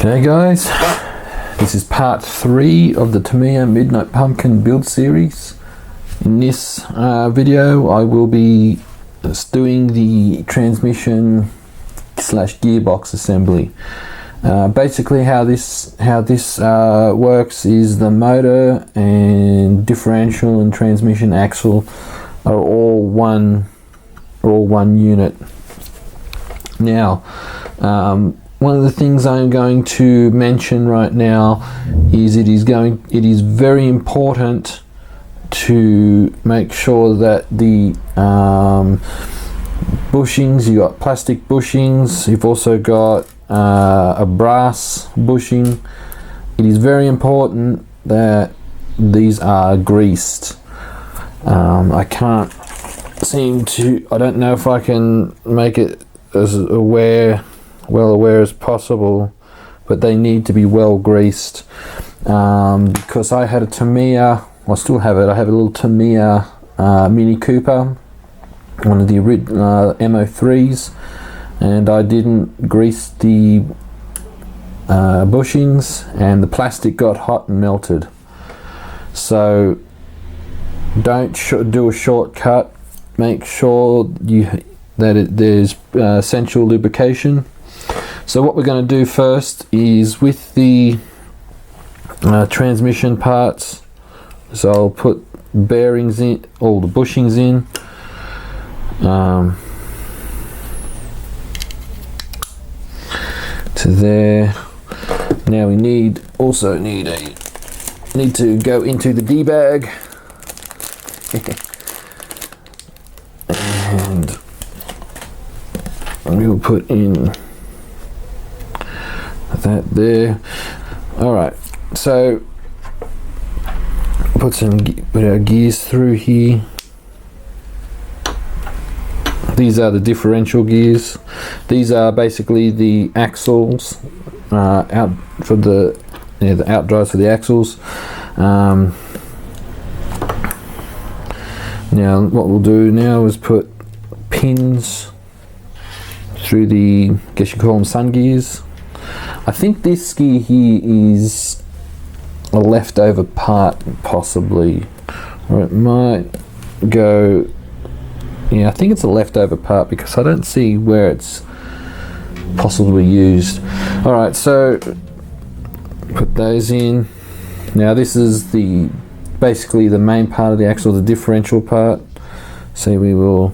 Okay guys, this is part 3 of the Tamiya Midnight Pumpkin build series. In this video I will be doing the transmission slash gearbox assembly. Basically how this works is the motor and differential and transmission axle are all one unit. Now one of the things I'm going to mention right now is it is very important to make sure that the bushings, you got plastic bushings, you've also got a brass bushing. It is very important that these are greased. I can't seem to, I don't know if I can make it as well aware as possible, but they need to be well greased, because I had a Tamiya, I still have it, I have a little Tamiya Mini Cooper, one of the original MO3s, and I didn't grease the bushings and the plastic got hot and melted. So don't do a shortcut, make sure there's essential lubrication. So what we're going to do first is with the transmission parts, so I'll put bearings in, all the bushings in, to there. Now we need to go into the D-bag and we will put in that there. Alright, so put our gears through here. These are the differential gears. These are basically the axles, out for the out drives for the axles. Now what we'll do now is put pins through the, I guess you call them sun gears. I think this gear here is a leftover part possibly, or it might go, yeah, I think it's a leftover part because I don't see where it's possibly used. Alright, so put those in. Now this is basically the main part of the axle, the differential part. So we will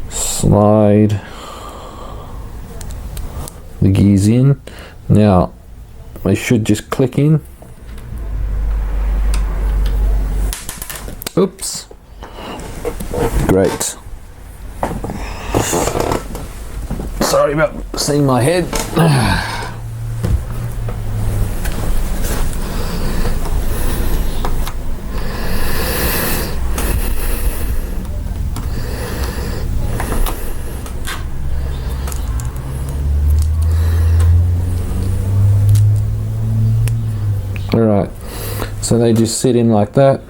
slide the gears in. Now they should just click in. Oops. Great. Sorry about seeing my head. Alright, so they just sit in like that.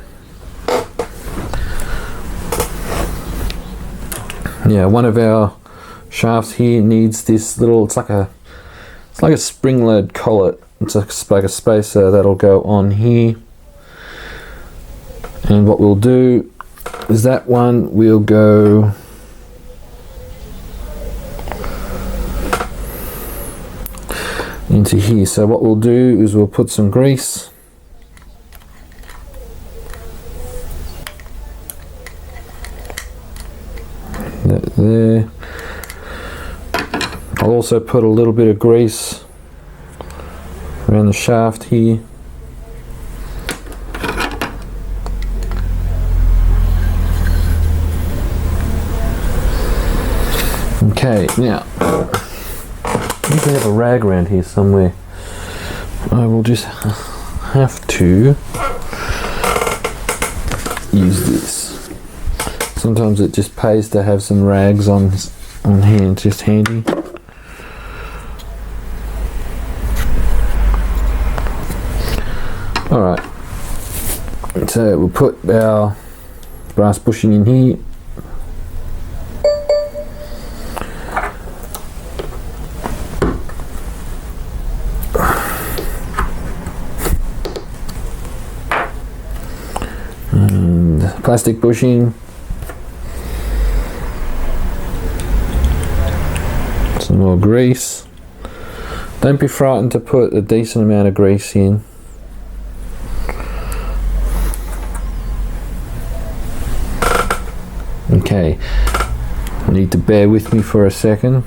Yeah, one of our shafts here needs this little, it's like a spring-load collet. It's like a spacer that'll go on here. And what we'll do is that one will go into here. So what we'll do is we'll put some grease there. I'll also put a little bit of grease around the shaft here. Okay, now I think we have a rag around here somewhere. I will just have to use this. Sometimes it just pays to have some rags on hand, just handy. Alright, so we'll put our brass bushing in here. plastic bushing, some more grease. Don't be frightened to put a decent amount of grease in. Okay, you need to bear with me for a second.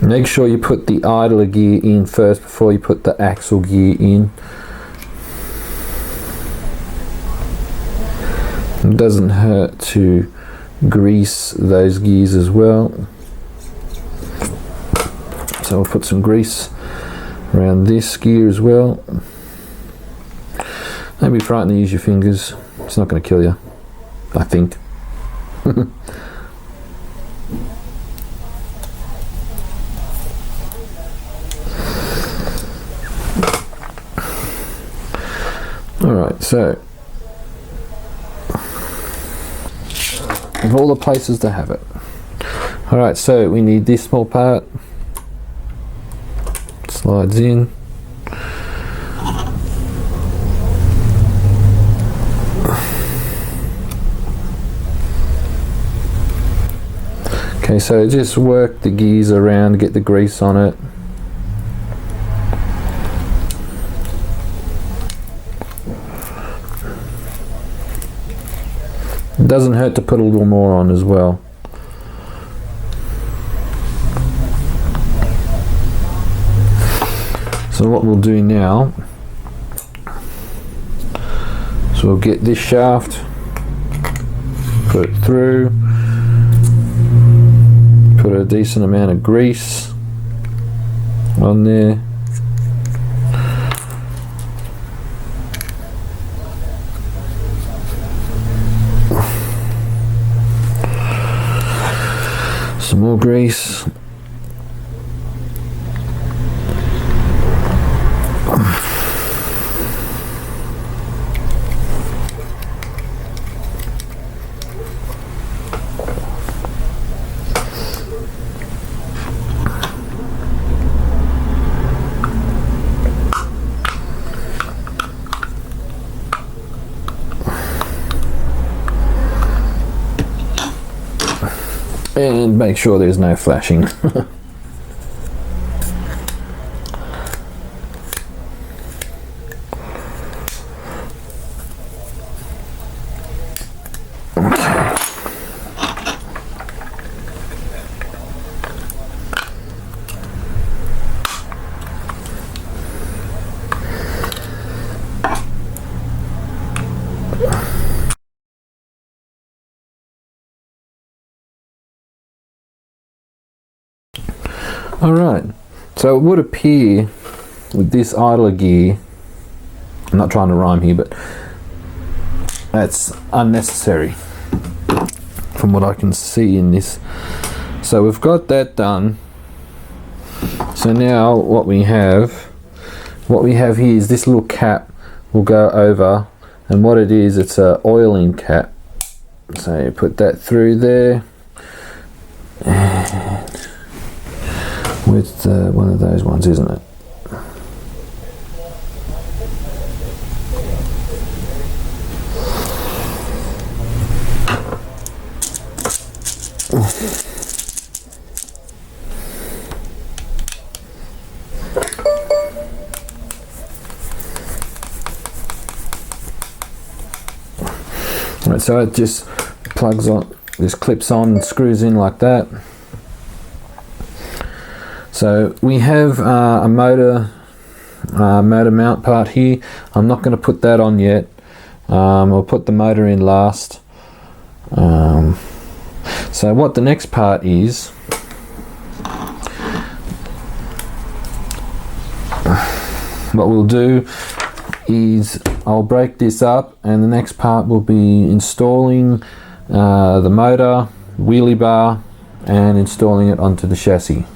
Make sure you put the idler gear in first before you put the axle gear in. It doesn't hurt to grease those gears as well. So we'll put some grease around this gear as well. Don't be frightened to use your fingers. It's not going to kill you, I think. Alright, so of all the places to have it. Alright, so we need this small part. Slides in. Okay, so just work the gears around, get the grease on it. It doesn't hurt to put a little more on as well. So what we'll do now, so we'll get this shaft, put it through, put a decent amount of grease on there. Some more grease. And make sure there's no flashing. Alright, so it would appear with this idler gear, I'm not trying to rhyme here, but that's unnecessary from what I can see in this. So we've got that done. So now what we have here is this little cap will go over, and what it is, it's a oiling cap. So you put that through there, and with one of those ones, isn't it? Right, so it just plugs on, just clips on and screws in like that. So we have a motor mount part here. I'm not going to put that on yet. I'll put the motor in last. So what the next part is, what we'll do is I'll break this up, and the next part will be installing the motor, wheelie bar, and installing it onto the chassis.